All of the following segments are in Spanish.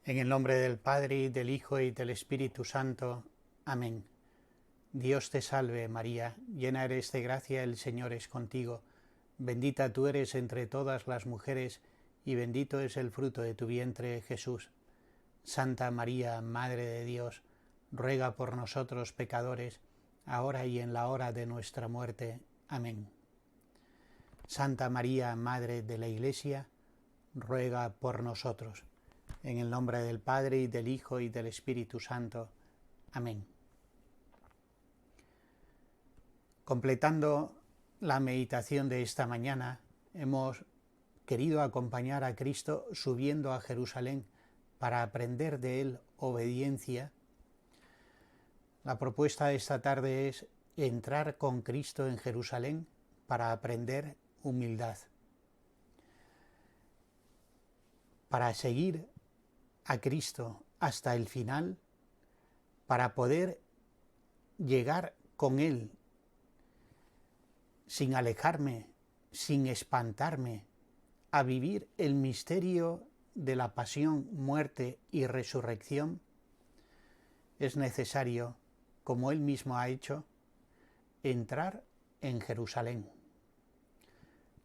En el nombre del Padre, y del Hijo, y del Espíritu Santo. Amén. Dios te salve, María, llena eres de gracia, el Señor es contigo. Bendita tú eres entre todas las mujeres, y bendito es el fruto de tu vientre, Jesús. Santa María, Madre de Dios, ruega por nosotros pecadores, ahora y en la hora de nuestra muerte. Amén. Santa María, Madre de la Iglesia, ruega por nosotros. En el nombre del Padre, y del Hijo, y del Espíritu Santo. Amén. Completando la meditación de esta mañana, hemos querido acompañar a Cristo subiendo a Jerusalén para aprender de Él obediencia. La propuesta de esta tarde es entrar con Cristo en Jerusalén para aprender humildad. Para seguir a Cristo hasta el final, para poder llegar con Él sin alejarme, sin espantarme, a vivir el misterio de la pasión, muerte y resurrección, es necesario, como Él mismo ha hecho, entrar en Jerusalén.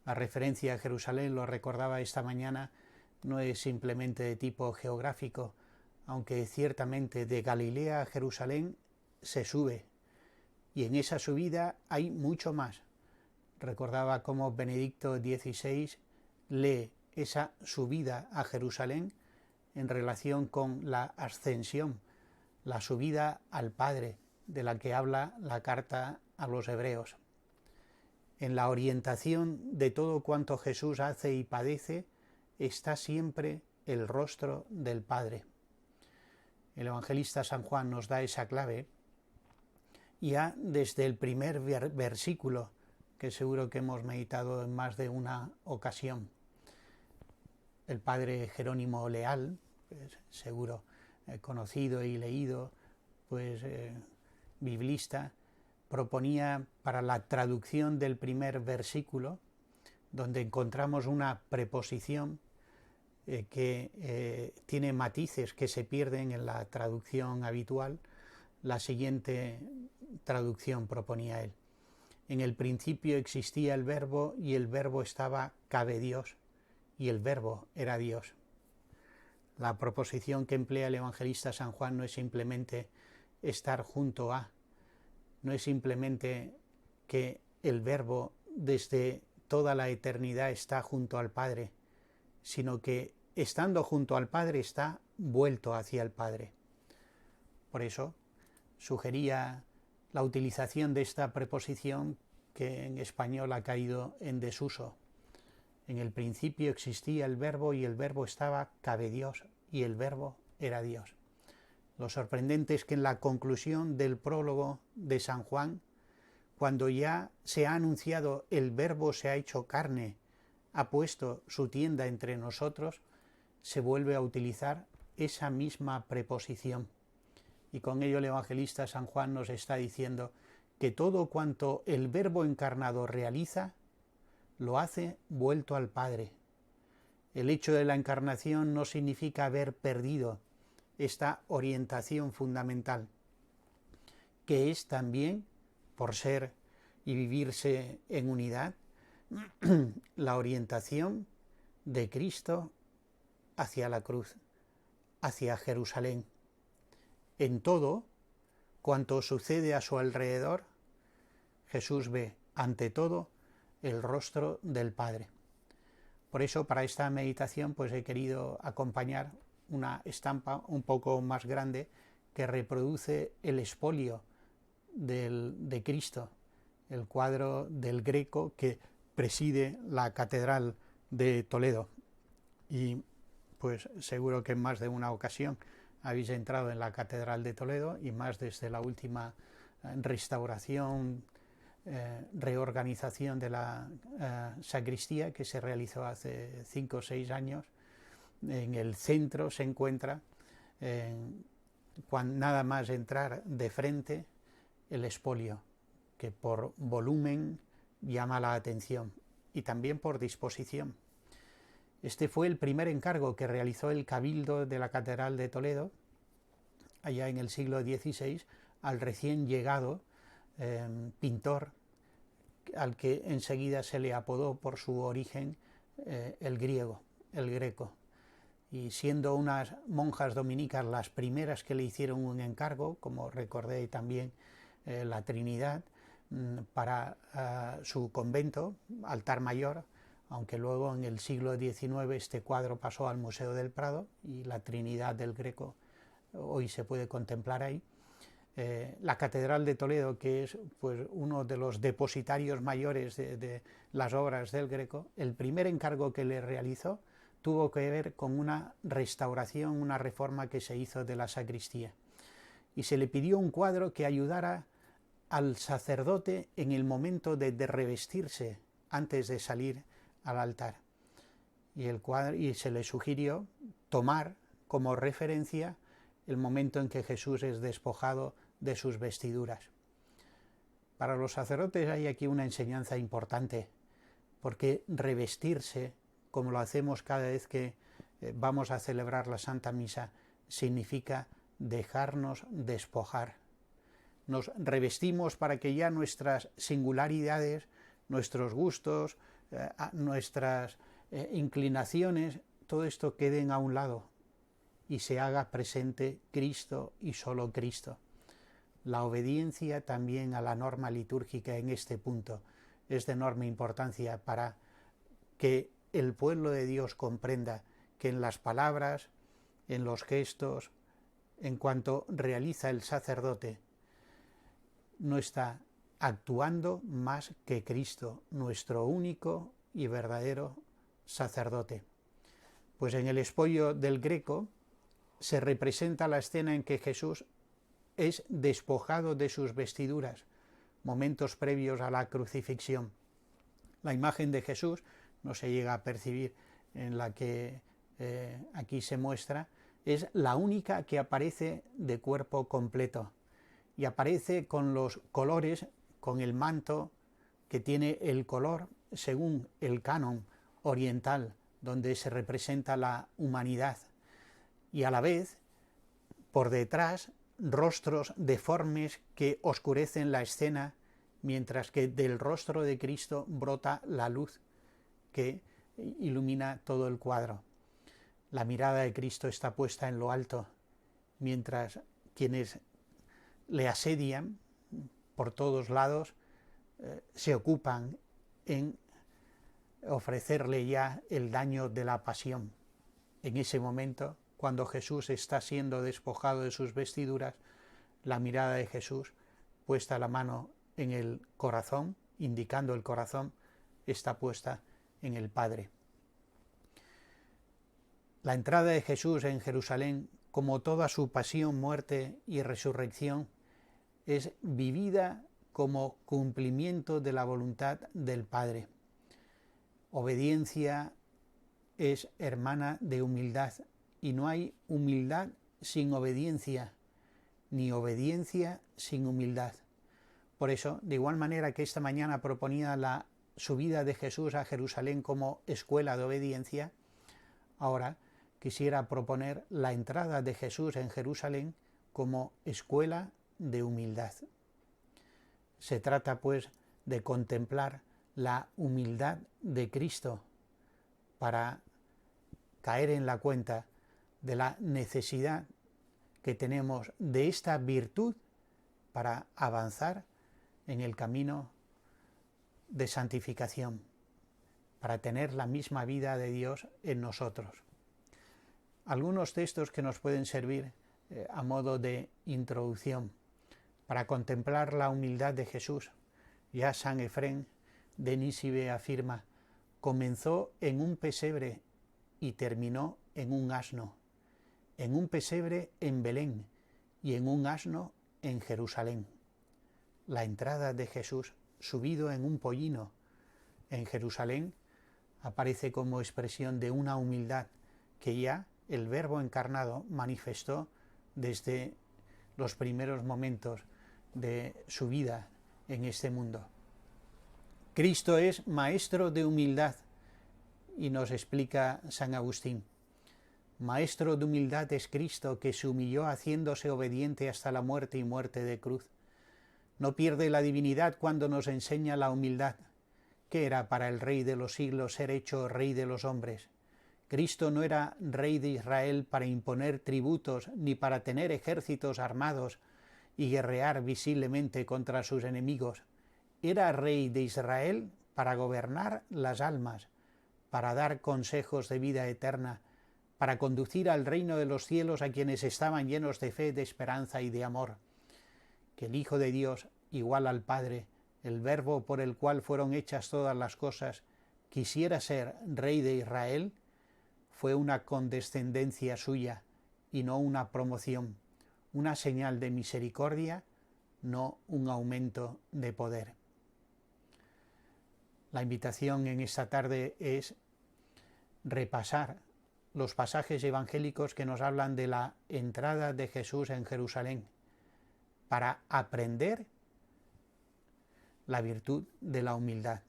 La referencia a Jerusalén, lo recordaba esta mañana, no es simplemente de tipo geográfico, aunque ciertamente de Galilea a Jerusalén se sube, y en esa subida hay mucho más. Recordaba cómo Benedicto XVI lee esa subida a Jerusalén en relación con la ascensión, la subida al Padre, de la que habla la carta a los Hebreos. En la orientación de todo cuanto Jesús hace y padece está siempre el rostro del Padre. El evangelista San Juan nos da esa clave ya desde el primer versículo, que seguro que hemos meditado en más de una ocasión. El padre Jerónimo Leal, pues, seguro conocido y leído, pues biblista, proponía para la traducción del primer versículo, donde encontramos una preposición que tiene matices que se pierden en la traducción habitual, la siguiente traducción proponía él. En el principio existía el Verbo, y el Verbo estaba cabe Dios, y el Verbo era Dios. La proposición que emplea el evangelista San Juan no es simplemente estar junto a, no es simplemente que el Verbo desde toda la eternidad está junto al Padre, sino que estando junto al Padre está vuelto hacia el Padre. Por eso sugería la utilización de esta preposición que en español ha caído en desuso. En el principio existía el Verbo, y el Verbo estaba cabe Dios, y el Verbo era Dios. Lo sorprendente es que en la conclusión del prólogo de San Juan, cuando ya se ha anunciado el Verbo se ha hecho carne, ha puesto su tienda entre nosotros, se vuelve a utilizar esa misma preposición. Y con ello el evangelista San Juan nos está diciendo que todo cuanto el Verbo encarnado realiza, lo hace vuelto al Padre. El hecho de la encarnación no significa haber perdido esta orientación fundamental, que es también, por ser y vivirse en unidad, la orientación de Cristo hacia la cruz, hacia Jerusalén. En todo cuanto sucede a su alrededor, Jesús ve, ante todo, el rostro del Padre. Por eso, para esta meditación, pues he querido acompañar una estampa un poco más grande que reproduce el expolio de Cristo, el cuadro del Greco que preside la Catedral de Toledo. Y pues seguro que en más de una ocasión habéis entrado en la Catedral de Toledo, y más desde la última restauración, reorganización de la sacristía que se realizó hace 5 o 6 años. En el centro se encuentra, nada más entrar de frente, el expolio, que por volumen llama la atención, y también por disposición. Este fue el primer encargo que realizó el Cabildo de la Catedral de Toledo, allá en el siglo XVI, al recién llegado pintor, al que enseguida se le apodó por su origen el greco. Y siendo unas monjas dominicas las primeras que le hicieron un encargo, como recordé también la Trinidad, para su convento, altar mayor, aunque luego en el siglo XIX este cuadro pasó al Museo del Prado y la Trinidad del Greco hoy se puede contemplar ahí. La Catedral de Toledo, que es pues, uno de los depositarios mayores de las obras del Greco, el primer encargo que le realizó tuvo que ver con una restauración, una reforma que se hizo de la sacristía. Y se le pidió un cuadro que ayudara al sacerdote en el momento de revestirse antes de salir al altar. Y se le sugirió tomar como referencia el momento en que Jesús es despojado de sus vestiduras. Para los sacerdotes hay aquí una enseñanza importante, porque revestirse, como lo hacemos cada vez que vamos a celebrar la Santa Misa, significa dejarnos despojar. Nos revestimos para que ya nuestras singularidades, nuestros gustos, nuestras inclinaciones, todo esto queden a un lado y se haga presente Cristo y solo Cristo. La obediencia también a la norma litúrgica en este punto es de enorme importancia para que el pueblo de Dios comprenda que en las palabras, en los gestos, en cuanto realiza el sacerdote, no está actuando más que Cristo, nuestro único y verdadero sacerdote. Pues en el espoyo del Greco se representa la escena en que Jesús es despojado de sus vestiduras, momentos previos a la crucifixión. La imagen de Jesús no se llega a percibir en la que aquí se muestra, es la única que aparece de cuerpo completo y aparece con los colores, con el manto que tiene el color según el canon oriental, donde se representa la humanidad, y a la vez, por detrás, rostros deformes que oscurecen la escena, mientras que del rostro de Cristo brota la luz que ilumina todo el cuadro. La mirada de Cristo está puesta en lo alto, mientras quienes le asedian por todos lados se ocupan en ofrecerle ya el daño de la pasión. En ese momento, cuando Jesús está siendo despojado de sus vestiduras, la mirada de Jesús, puesta la mano en el corazón, indicando el corazón, está puesta en el Padre. La entrada de Jesús en Jerusalén, como toda su pasión, muerte y resurrección, es vivida como cumplimiento de la voluntad del Padre. Obediencia es hermana de humildad, y no hay humildad sin obediencia, ni obediencia sin humildad. Por eso, de igual manera que esta mañana proponía la subida de Jesús a Jerusalén como escuela de obediencia, ahora quisiera proponer la entrada de Jesús en Jerusalén como escuela de humildad. Se trata, pues, de contemplar la humildad de Cristo para caer en la cuenta de la necesidad que tenemos de esta virtud para avanzar en el camino de santificación, para tener la misma vida de Dios en nosotros. Algunos textos que nos pueden servir a modo de introducción para contemplar la humildad de Jesús. Ya San Efrén de Nísibe afirma: comenzó en un pesebre y terminó en un asno, en un pesebre en Belén y en un asno en Jerusalén. La entrada de Jesús subido en un pollino en Jerusalén aparece como expresión de una humildad que ya el Verbo encarnado manifestó desde los primeros momentos de su vida en este mundo. Cristo es maestro de humildad y nos explica San Agustín. Maestro de humildad es Cristo, que se humilló haciéndose obediente hasta la muerte y muerte de cruz. No pierde la divinidad cuando nos enseña la humildad. ¿Qué era para el Rey de los siglos ser hecho Rey de los hombres? Cristo no era Rey de Israel para imponer tributos ni para tener ejércitos armados y guerrear visiblemente contra sus enemigos. Era Rey de Israel para gobernar las almas, para dar consejos de vida eterna, para conducir al reino de los cielos a quienes estaban llenos de fe, de esperanza y de amor. Que el Hijo de Dios, igual al Padre, el Verbo por el cual fueron hechas todas las cosas, quisiera ser Rey de Israel, fue una condescendencia suya y no una promoción, una señal de misericordia, no un aumento de poder. La invitación en esta tarde es repasar los pasajes evangélicos que nos hablan de la entrada de Jesús en Jerusalén, para aprender la virtud de la humildad.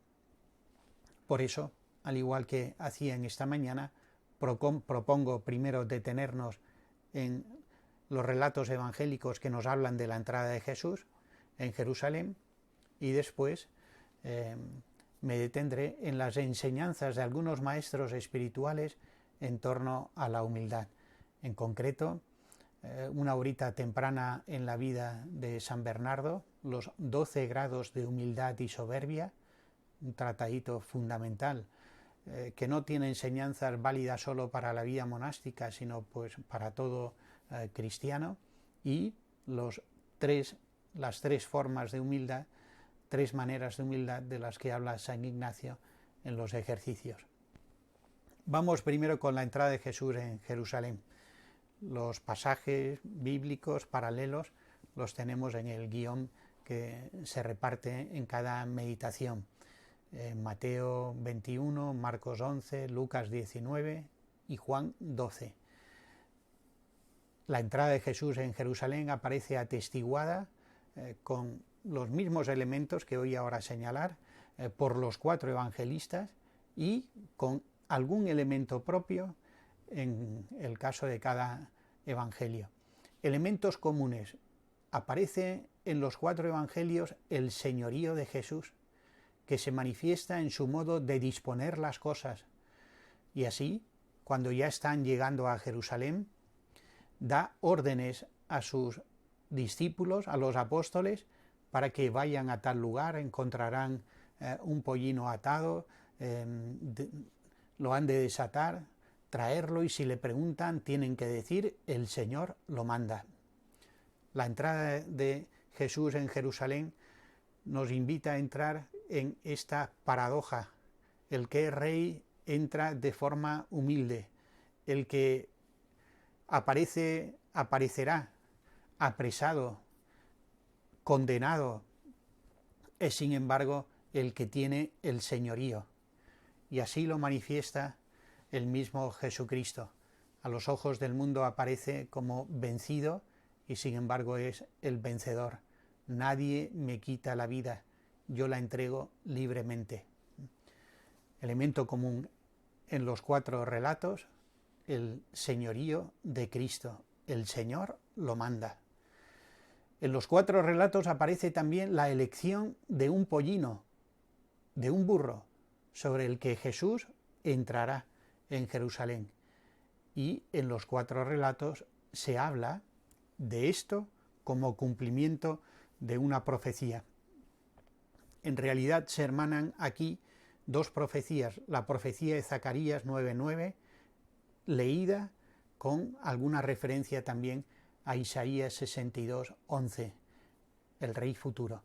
Por eso, al igual que hacía en esta mañana, propongo primero detenernos en los relatos evangélicos que nos hablan de la entrada de Jesús en Jerusalén y después me detendré en las enseñanzas de algunos maestros espirituales en torno a la humildad. En concreto, una horita temprana en la vida de San Bernardo, los 12 grados de humildad y soberbia, un tratadito fundamental que no tiene enseñanzas válidas solo para la vida monástica, sino pues para todo cristiano, y las tres formas de humildad, tres maneras de humildad de las que habla San Ignacio en los ejercicios. Vamos primero con la entrada de Jesús en Jerusalén. Los pasajes bíblicos paralelos los tenemos en el guión que se reparte en cada meditación. Mateo 21, Marcos 11, Lucas 19 y Juan 12. La entrada de Jesús en Jerusalén aparece atestiguada con los mismos elementos que voy ahora a señalar por los 4 evangelistas y con algún elemento propio en el caso de cada evangelio. Elementos comunes. Aparece en los 4 evangelios el señorío de Jesús, que se manifiesta en su modo de disponer las cosas. Y así, cuando ya están llegando a Jerusalén, da órdenes a sus discípulos, a los apóstoles, para que vayan a tal lugar, encontrarán un pollino atado, lo han de desatar, traerlo, y si le preguntan tienen que decir: el Señor lo manda. La entrada de Jesús en Jerusalén nos invita a entrar en esta paradoja. El que es rey entra de forma humilde, el que aparecerá apresado, condenado, es sin embargo el que tiene el señorío, y así lo manifiesta el mismo Jesucristo. A los ojos del mundo aparece como vencido y sin embargo es el vencedor. Nadie me quita la vida, yo la entrego libremente. Elemento común en los 4 relatos: el señorío de Cristo. El Señor lo manda. En los 4 relatos aparece también la elección de un pollino, de un burro, sobre el que Jesús entrará en Jerusalén. Y en los 4 relatos se habla de esto como cumplimiento de una profecía. En realidad se hermanan aquí 2 profecías: la profecía de Zacarías 9:9, leída con alguna referencia también a Isaías 62:11, el rey futuro.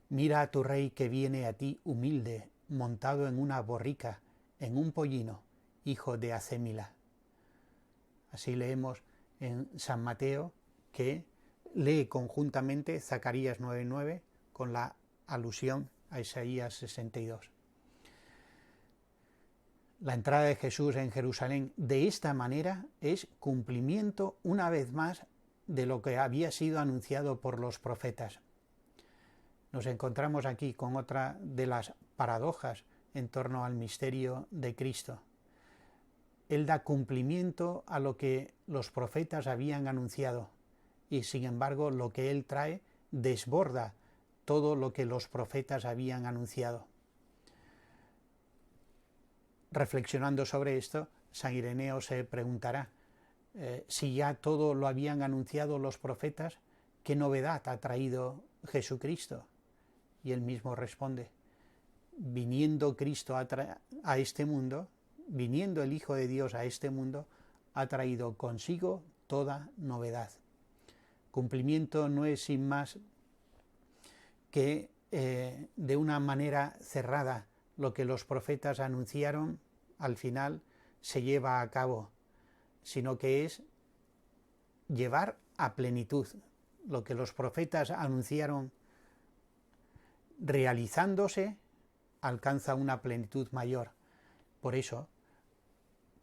Mira a tu rey que viene a ti humilde, montado en una borrica, en un pollino, hijo de Acémila. Así leemos en San Mateo, que lee conjuntamente Zacarías 9:9 con la alusión a Isaías 62. La entrada de Jesús en Jerusalén de esta manera es cumplimiento una vez más de lo que había sido anunciado por los profetas. Nos encontramos aquí con otra de las paradojas en torno al misterio de Cristo. Él da cumplimiento a lo que los profetas habían anunciado y sin embargo lo que Él trae desborda todo lo que los profetas habían anunciado. Reflexionando sobre esto, San Ireneo se preguntará, si ya todo lo habían anunciado los profetas, ¿qué novedad ha traído Jesucristo? Y él mismo responde, viniendo Cristo a este mundo, viniendo el Hijo de Dios a este mundo, ha traído consigo toda novedad. Cumplimiento no es sin más que de una manera cerrada lo que los profetas anunciaron, al final se lleva a cabo, sino que es llevar a plenitud lo que los profetas anunciaron, realizándose, alcanza una plenitud mayor. Por eso,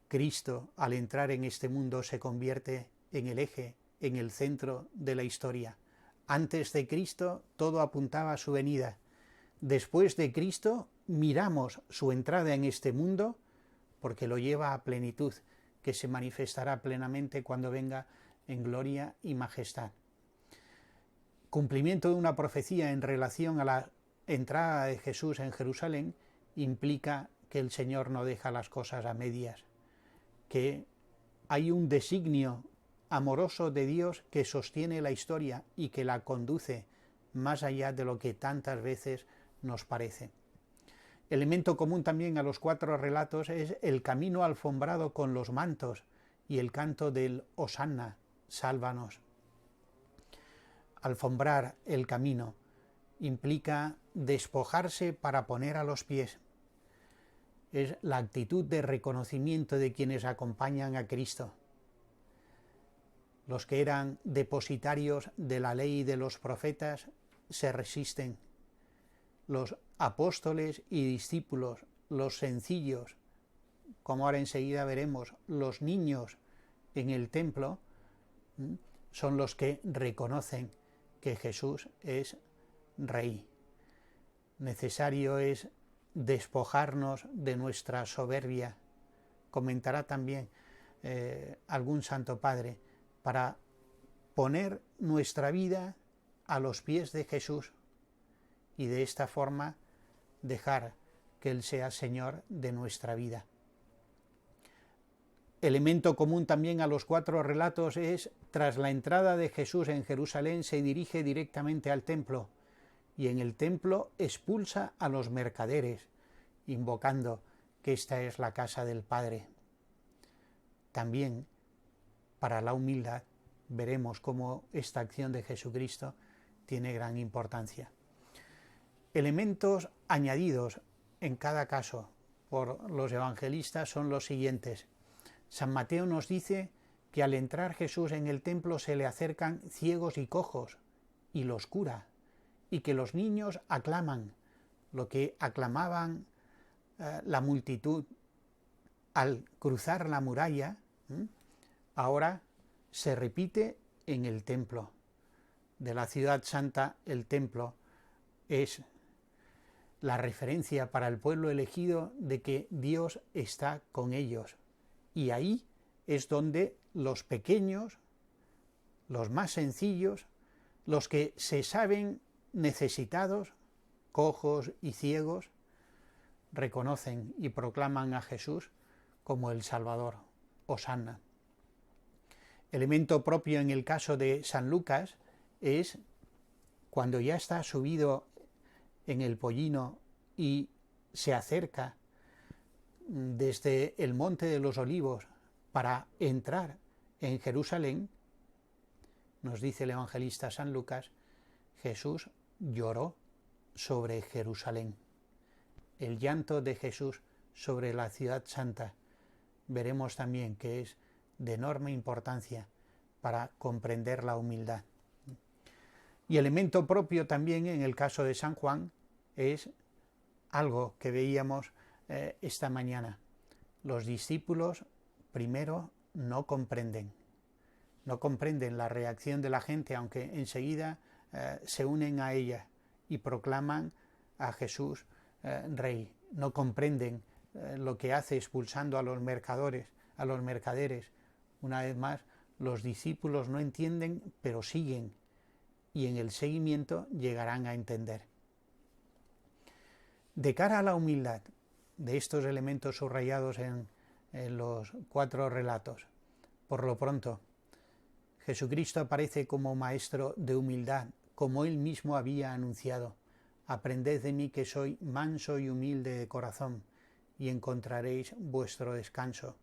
Cristo, al entrar en este mundo, se convierte en el eje, en el centro de la historia. Antes de Cristo, todo apuntaba a su venida. Después de Cristo, miramos su entrada en este mundo porque lo lleva a plenitud, que se manifestará plenamente cuando venga en gloria y majestad. Cumplimiento de una profecía en relación a la entrada de Jesús en Jerusalén implica que el Señor no deja las cosas a medias, que hay un designio amoroso de Dios que sostiene la historia y que la conduce más allá de lo que tantas veces nos parece. Elemento común también a los 4 relatos es el camino alfombrado con los mantos y el canto del Hosanna, sálvanos. Alfombrar el camino implica despojarse para poner a los pies. Es la actitud de reconocimiento de quienes acompañan a Cristo. Los que eran depositarios de la ley y de los profetas se resisten. Los apóstoles y discípulos, los sencillos, como ahora enseguida veremos, los niños en el templo, son los que reconocen que Jesús es Rey. Necesario es despojarnos de nuestra soberbia. Comentará también algún Santo Padre, para poner nuestra vida a los pies de Jesús y de esta forma dejar que Él sea Señor de nuestra vida. Elemento común también a los 4 relatos es, tras la entrada de Jesús en Jerusalén, se dirige directamente al templo y en el templo expulsa a los mercaderes, invocando que esta es la casa del Padre. También, para la humildad, veremos cómo esta acción de Jesucristo tiene gran importancia. Elementos añadidos en cada caso por los evangelistas son los siguientes. San Mateo nos dice que al entrar Jesús en el templo se le acercan ciegos y cojos y los cura, y que los niños aclaman, lo que aclamaban la multitud al cruzar la muralla, ahora se repite en el templo. De la ciudad santa, el templo es la referencia para el pueblo elegido de que Dios está con ellos. Y ahí es donde los pequeños, los más sencillos, los que se saben necesitados, cojos y ciegos, reconocen y proclaman a Jesús como el Salvador, Hosanna. Elemento propio en el caso de San Lucas es cuando ya está subido en el pollino y se acerca desde el Monte de los Olivos para entrar en Jerusalén, nos dice el evangelista San Lucas, Jesús lloró sobre Jerusalén. El llanto de Jesús sobre la ciudad santa veremos también que es de enorme importancia para comprender la humildad. Y elemento propio también en el caso de San Juan es algo que veíamos esta mañana. Los discípulos primero no comprenden la reacción de la gente, aunque enseguida se unen a ella y proclaman a Jesús Rey. no comprenden lo que hace expulsando a los mercaderes. Una vez más, los discípulos no entienden, pero siguen, y en el seguimiento llegarán a entender. De cara a la humildad, de estos elementos subrayados en los 4 relatos, por lo pronto, Jesucristo aparece como maestro de humildad, como él mismo había anunciado. Aprended de mí que soy manso y humilde de corazón, y encontraréis vuestro descanso.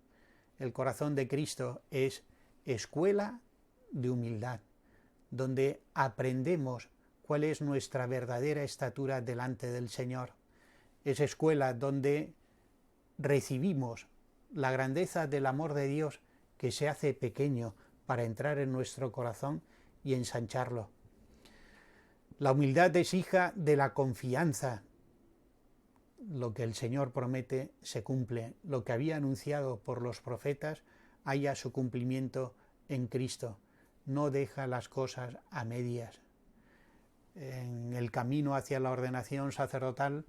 El corazón de Cristo es escuela de humildad, donde aprendemos cuál es nuestra verdadera estatura delante del Señor. Es escuela donde recibimos la grandeza del amor de Dios que se hace pequeño para entrar en nuestro corazón y ensancharlo. La humildad es hija de la confianza. Lo que el Señor promete se cumple. Lo que había anunciado por los profetas haya su cumplimiento en Cristo. No deja las cosas a medias. En el camino hacia la ordenación sacerdotal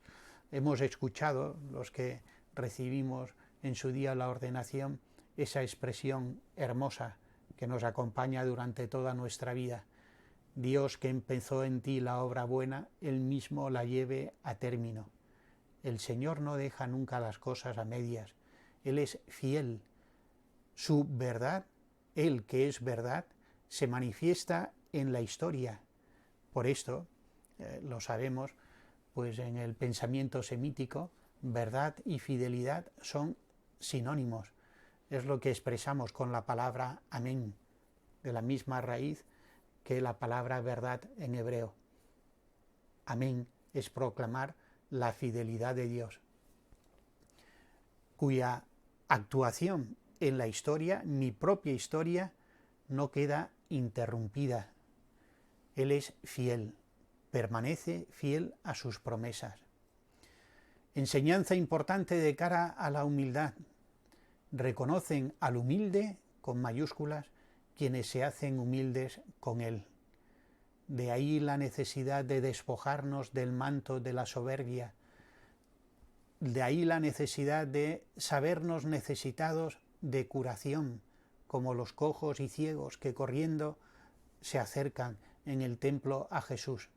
hemos escuchado, los que recibimos en su día la ordenación, esa expresión hermosa que nos acompaña durante toda nuestra vida. Dios, que empezó en ti la obra buena, él mismo la lleve a término. El Señor no deja nunca las cosas a medias. Él es fiel. Su verdad, él que es verdad, se manifiesta en la historia. Por esto, lo sabemos, pues en el pensamiento semítico, verdad y fidelidad son sinónimos. Es lo que expresamos con la palabra amén, de la misma raíz que la palabra verdad en hebreo. Amén es proclamar la fidelidad de Dios, cuya actuación en la historia, mi propia historia, no queda interrumpida. Él es fiel, permanece fiel a sus promesas. Enseñanza importante de cara a la humildad. Reconocen al humilde, con mayúsculas, quienes se hacen humildes con él. De ahí la necesidad de despojarnos del manto de la soberbia. De ahí la necesidad de sabernos necesitados de curación, como los cojos y ciegos que corriendo se acercan en el templo a Jesús.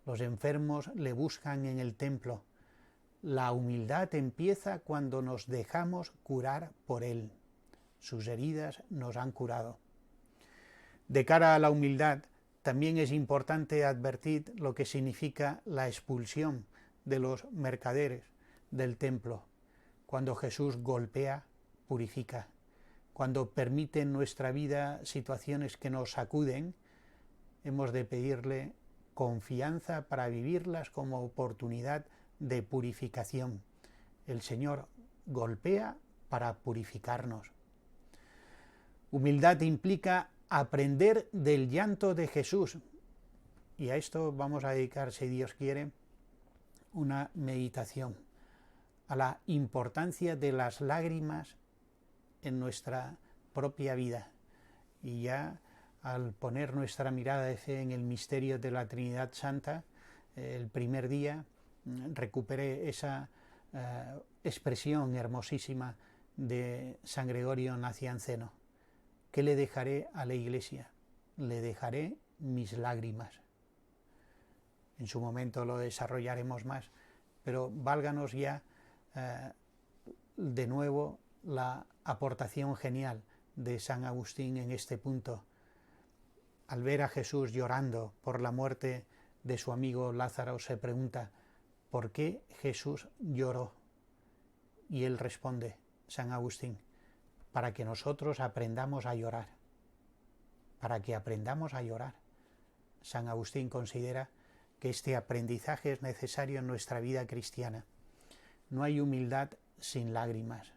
Los enfermos le buscan en el templo. La humildad empieza cuando nos dejamos curar por él. Sus heridas nos han curado. De cara a la humildad, también es importante advertir lo que significa la expulsión de los mercaderes del templo. Cuando Jesús golpea, purifica. Cuando permite en nuestra vida situaciones que nos sacuden, hemos de pedirle confianza para vivirlas como oportunidad de purificación. El Señor golpea para purificarnos. Humildad implica aprender del llanto de Jesús. Y a esto vamos a dedicar, si Dios quiere, una meditación, a la importancia de las lágrimas en nuestra propia vida. Y ya al poner nuestra mirada de fe en el misterio de la Trinidad Santa, el primer día recuperé esa expresión hermosísima de San Gregorio Nacianceno. ¿Qué le dejaré a la Iglesia? Le dejaré mis lágrimas. En su momento lo desarrollaremos más, pero válganos ya de nuevo la aportación genial de San Agustín en este punto. Al ver a Jesús llorando por la muerte de su amigo Lázaro, se pregunta, ¿por qué Jesús lloró? Y él responde, San Agustín, para que nosotros aprendamos a llorar. Para que aprendamos a llorar. San Agustín considera que este aprendizaje es necesario en nuestra vida cristiana. No hay humildad sin lágrimas.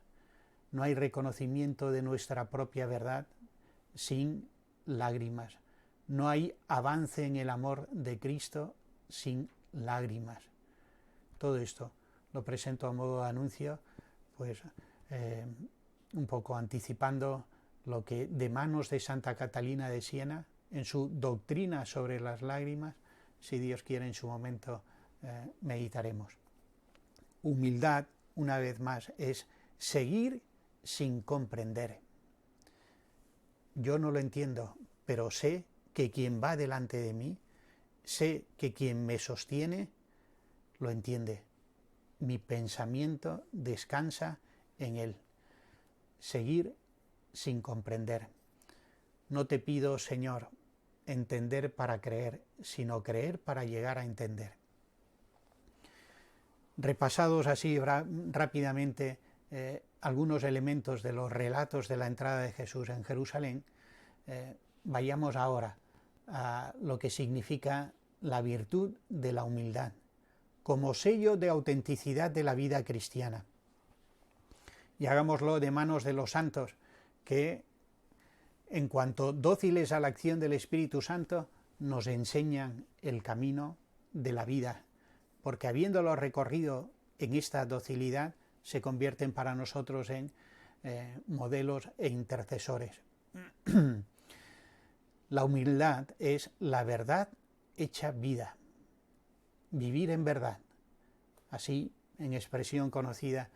No hay reconocimiento de nuestra propia verdad sin lágrimas. No hay avance en el amor de Cristo sin lágrimas. Todo esto lo presento a modo de anuncio, pues un poco anticipando lo que de manos de Santa Catalina de Siena, en su doctrina sobre las lágrimas, si Dios quiere en su momento meditaremos. Humildad, una vez más, es seguir sin comprender. Yo no lo entiendo, pero sé que quien va delante de mí, sé que quien me sostiene, lo entiende. Mi pensamiento descansa en él. Seguir sin comprender. No te pido, Señor, entender para creer, sino creer para llegar a entender. Repasados así rápidamente algunos elementos de los relatos de la entrada de Jesús en Jerusalén, vayamos ahora a lo que significa la virtud de la humildad como sello de autenticidad de la vida cristiana. Y hagámoslo de manos de los santos, que en cuanto dóciles a la acción del Espíritu Santo, nos enseñan el camino de la vida, porque habiéndolo recorrido en esta docilidad, se convierten para nosotros en modelos e intercesores. La humildad es la verdad hecha vida, vivir en verdad. Así, en expresión conocida,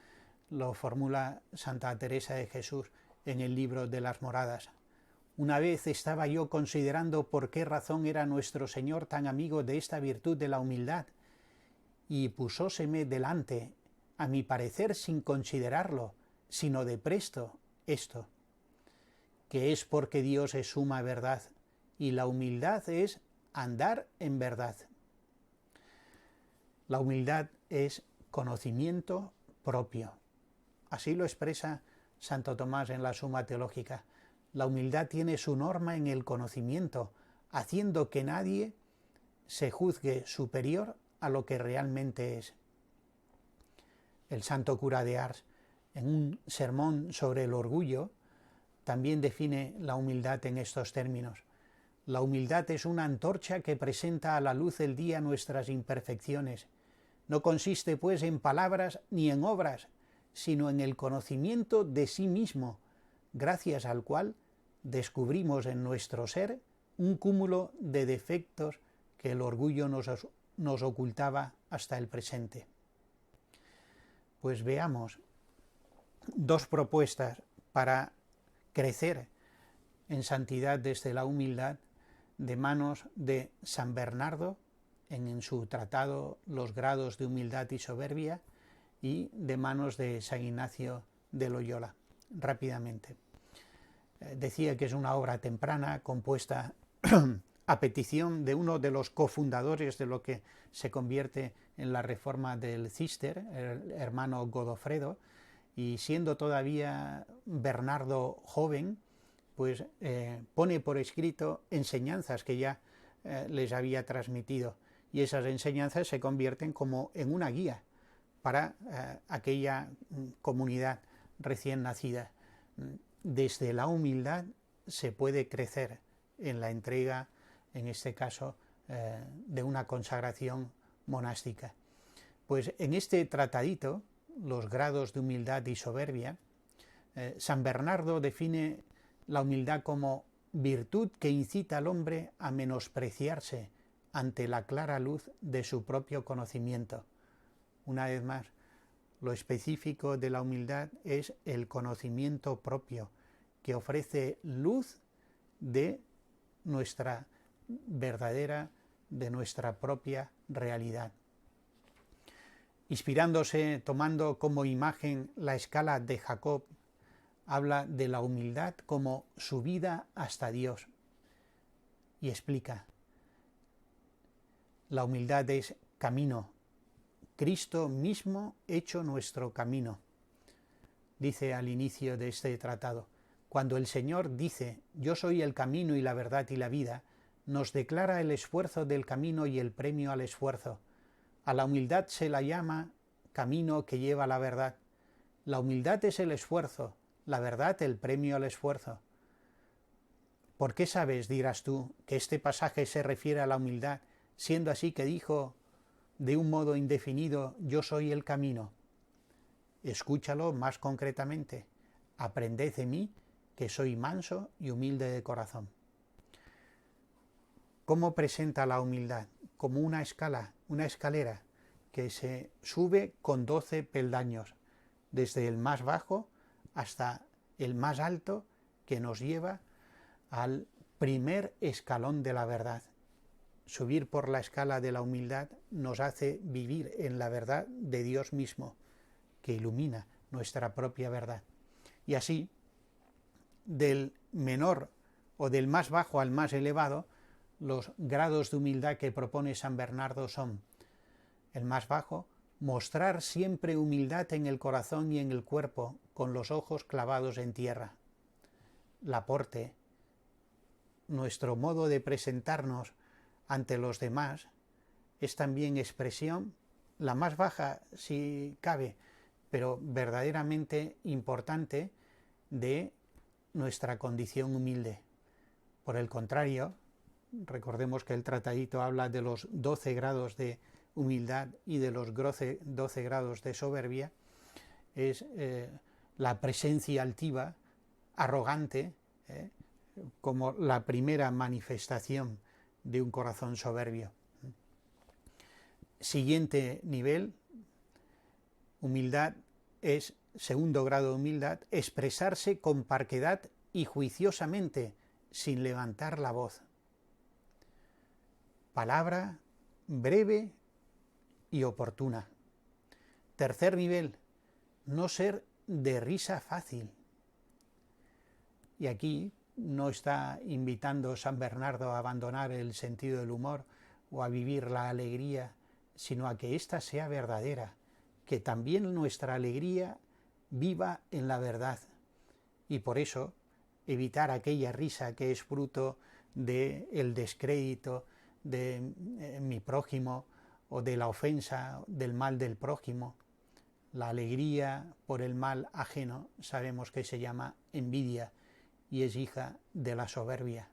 lo formula Santa Teresa de Jesús en el libro de las Moradas. Una vez estaba yo considerando por qué razón era nuestro Señor tan amigo de esta virtud de la humildad, y pusóseme delante, a mi parecer sin considerarlo, sino de presto, esto, que es porque Dios es suma verdad, y la humildad es andar en verdad. La humildad es conocimiento propio. Así lo expresa Santo Tomás en la Suma Teológica. La humildad tiene su norma en el conocimiento, haciendo que nadie se juzgue superior a lo que realmente es. El santo cura de Ars, en un sermón sobre el orgullo, también define la humildad en estos términos. La humildad es una antorcha que presenta a la luz del día nuestras imperfecciones. No consiste, pues, en palabras ni en obras, sino en el conocimiento de sí mismo, gracias al cual descubrimos en nuestro ser un cúmulo de defectos que el orgullo nos ocultaba hasta el presente. Pues veamos dos propuestas para crecer en santidad desde la humildad de manos de San Bernardo en su tratado Los grados de humildad y soberbia, y de manos de San Ignacio de Loyola. Rápidamente. Decía que es una obra temprana, compuesta a petición de uno de los cofundadores de lo que se convierte en la reforma del Císter, el hermano Godofredo, y siendo todavía Bernardo joven, pues pone por escrito enseñanzas que ya les había transmitido, y esas enseñanzas se convierten como en una guía para aquella comunidad recién nacida. Desde la humildad se puede crecer en la entrega, en este caso, de una consagración monástica. Pues en este tratadito, Los grados de humildad y soberbia, San Bernardo define la humildad como virtud que incita al hombre a menospreciarse ante la clara luz de su propio conocimiento. Una vez más, lo específico de la humildad es el conocimiento propio, que ofrece luz de nuestra verdadera, de nuestra propia realidad. Inspirándose, tomando como imagen la escala de Jacob, habla de la humildad como subida hasta Dios y explica: la humildad es camino, Cristo mismo hecho nuestro camino. Dice al inicio de este tratado: cuando el Señor dice yo soy el camino y la verdad y la vida, nos declara el esfuerzo del camino y el premio al esfuerzo. A la humildad se la llama camino que lleva a la verdad. La humildad es el esfuerzo, la verdad el premio al esfuerzo. ¿Por qué sabes, dirás tú, que este pasaje se refiere a la humildad, siendo así que dijo de un modo indefinido yo soy el camino? Escúchalo más concretamente. Aprended de mí, que soy manso y humilde de corazón. ¿Cómo presenta la humildad? Como una escala, una escalera, que se sube con 12 peldaños, desde el más bajo hasta el más alto, que nos lleva al primer escalón de la verdad. Subir por la escala de la humildad nos hace vivir en la verdad de Dios mismo, que ilumina nuestra propia verdad. Y así, del menor o del más bajo al más elevado, los grados de humildad que propone San Bernardo son: el más bajo, mostrar siempre humildad en el corazón y en el cuerpo, con los ojos clavados en tierra. La porte, nuestro modo de presentarnos ante los demás, es también expresión, la más baja si cabe, pero verdaderamente importante, de nuestra condición humilde. Por el contrario, recordemos que el tratadito habla de los 12 grados de humildad y de los 12 grados de soberbia, es la presencia altiva, arrogante, como la primera manifestación de un corazón soberbio. Siguiente nivel, humildad, es segundo grado de humildad, expresarse con parquedad y juiciosamente, sin levantar la voz. Palabra breve y oportuna. Tercer nivel, no ser de risa fácil. Y aquí no está invitando San Bernardo a abandonar el sentido del humor o a vivir la alegría, sino a que ésta sea verdadera, que también nuestra alegría viva en la verdad. Y por eso evitar aquella risa que es fruto del descrédito de mi prójimo o de la ofensa del mal del prójimo. La alegría por el mal ajeno sabemos que se llama envidia y es hija de la soberbia.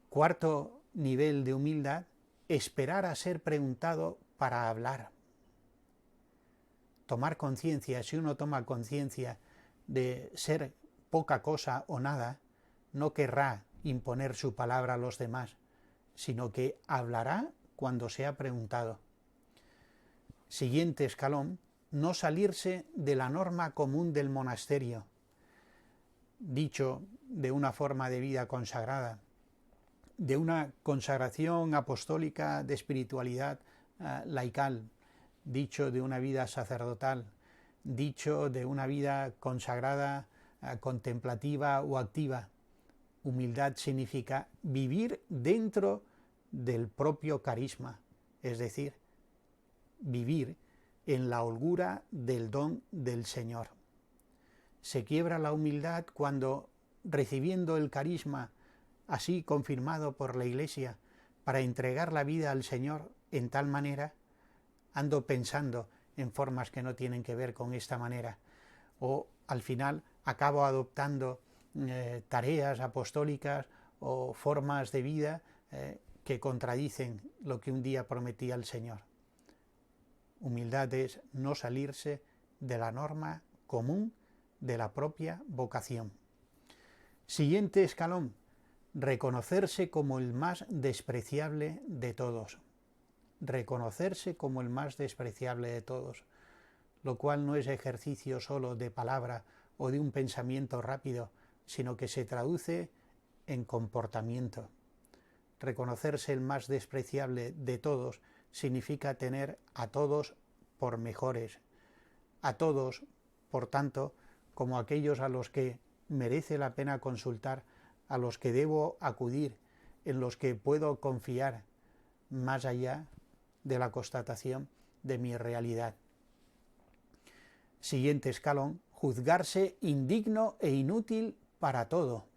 Cuarto nivel de humildad, esperar a ser preguntado para hablar. Tomar conciencia, si uno toma conciencia de ser poca cosa o nada, no querrá imponer su palabra a los demás, sino que hablará cuando sea preguntado. Siguiente escalón, no salirse de la norma común del monasterio, dicho de una forma de vida consagrada, de una consagración apostólica de espiritualidad laical, dicho de una vida sacerdotal, dicho de una vida consagrada, contemplativa o activa. Humildad significa vivir dentro del propio carisma, es decir, vivir en la holgura del don del Señor. Se quiebra la humildad cuando, recibiendo el carisma así confirmado por la Iglesia para entregar la vida al Señor en tal manera, ando pensando en formas que no tienen que ver con esta manera, o al final acabo adoptando tareas apostólicas o formas de vida que contradicen lo que un día prometí al Señor. Humildad es no salirse de la norma común de la propia vocación. Siguiente escalón, reconocerse como el más despreciable de todos. Reconocerse como el más despreciable de todos, lo cual no es ejercicio solo de palabra o de un pensamiento rápido, sino que se traduce en comportamiento. Reconocerse el más despreciable de todos significa tener a todos por mejores, a todos, por tanto, como aquellos a los que merece la pena consultar, a los que debo acudir, en los que puedo confiar, más allá de la constatación de mi realidad. Siguiente escalón, juzgarse indigno e inútil para todo.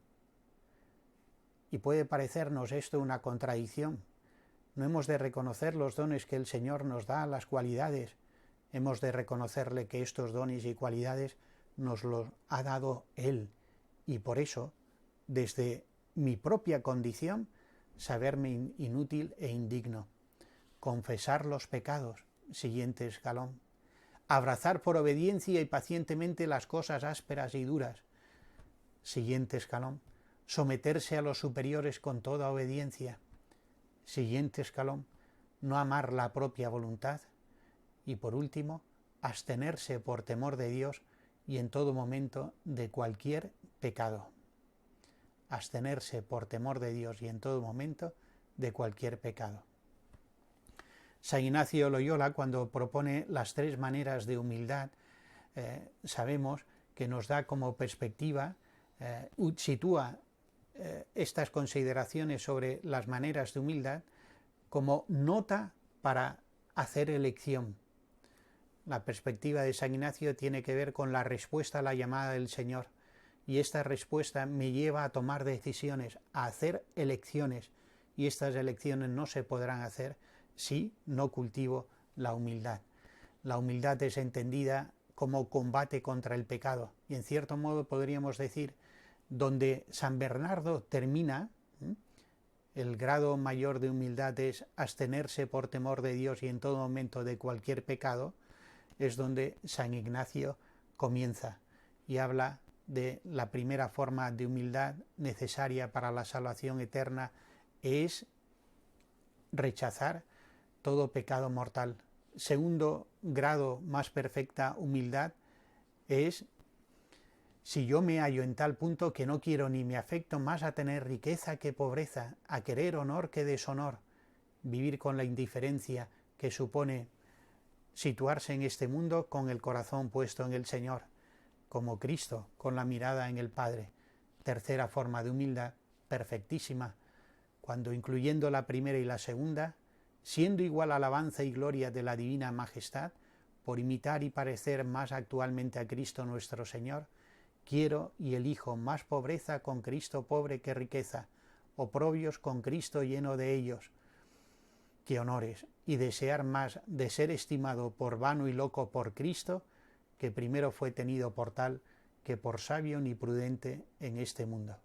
Y puede parecernos esto una contradicción. No hemos de reconocer los dones que el Señor nos da, las cualidades. Hemos de reconocerle que estos dones y cualidades nos los ha dado Él. Y por eso, desde mi propia condición, saberme inútil e indigno. Confesar los pecados, siguiente escalón. Abrazar por obediencia y pacientemente las cosas ásperas y duras, siguiente escalón. Someterse a los superiores con toda obediencia, siguiente escalón. No amar la propia voluntad, Y por último, abstenerse por temor de Dios y en todo momento de cualquier pecado. Abstenerse por temor de Dios y en todo momento de cualquier pecado. San Ignacio Loyola, cuando propone las 3 maneras de humildad, sabemos que nos da como perspectiva, sitúa estas consideraciones sobre las maneras de humildad como nota para hacer elección. La perspectiva de San Ignacio tiene que ver con la respuesta a la llamada del Señor, y esta respuesta me lleva a tomar decisiones, a hacer elecciones, y estas elecciones no se podrán hacer si no cultivo la humildad. La humildad es entendida como combate contra el pecado, y en cierto modo podríamos decir, donde San Bernardo termina, el grado mayor de humildad es abstenerse por temor de Dios y en todo momento de cualquier pecado, es donde San Ignacio comienza y habla de la primera forma de humildad necesaria para la salvación eterna, es rechazar todo pecado mortal. Segundo grado, más perfecta humildad, es si yo me hallo en tal punto que no quiero ni me afecto más a tener riqueza que pobreza, a querer honor que deshonor, vivir con la indiferencia que supone situarse en este mundo con el corazón puesto en el Señor, como Cristo, con la mirada en el Padre. Tercera forma de humildad, perfectísima, cuando incluyendo la primera y la segunda, siendo igual alabanza y gloria de la divina majestad, por imitar y parecer más actualmente a Cristo nuestro Señor, quiero y elijo más pobreza con Cristo pobre que riqueza, oprobios con Cristo lleno de ellos, que honores, y desear más de ser estimado por vano y loco por Cristo, que primero fue tenido por tal, que por sabio ni prudente en este mundo.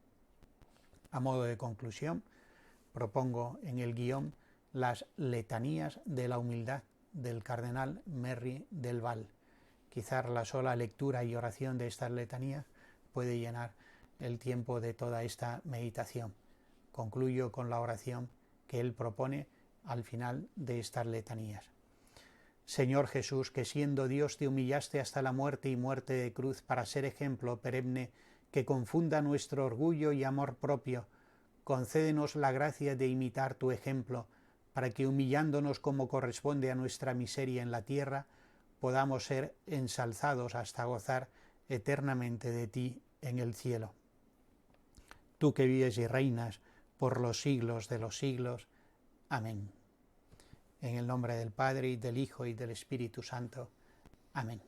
A modo de conclusión, propongo en el guión las letanías de la humildad del cardenal Merry del Val. Quizás la sola lectura y oración de estas letanías puede llenar el tiempo de toda esta meditación. Concluyo con la oración que él propone al final de estas letanías. Señor Jesús, que siendo Dios te humillaste hasta la muerte y muerte de cruz para ser ejemplo perenne que confunda nuestro orgullo y amor propio, concédenos la gracia de imitar tu ejemplo, para que humillándonos como corresponde a nuestra miseria en la tierra, podamos ser ensalzados hasta gozar eternamente de ti en el cielo. Tú que vives y reinas por los siglos de los siglos. Amén. En el nombre del Padre, y del Hijo, y del Espíritu Santo. Amén.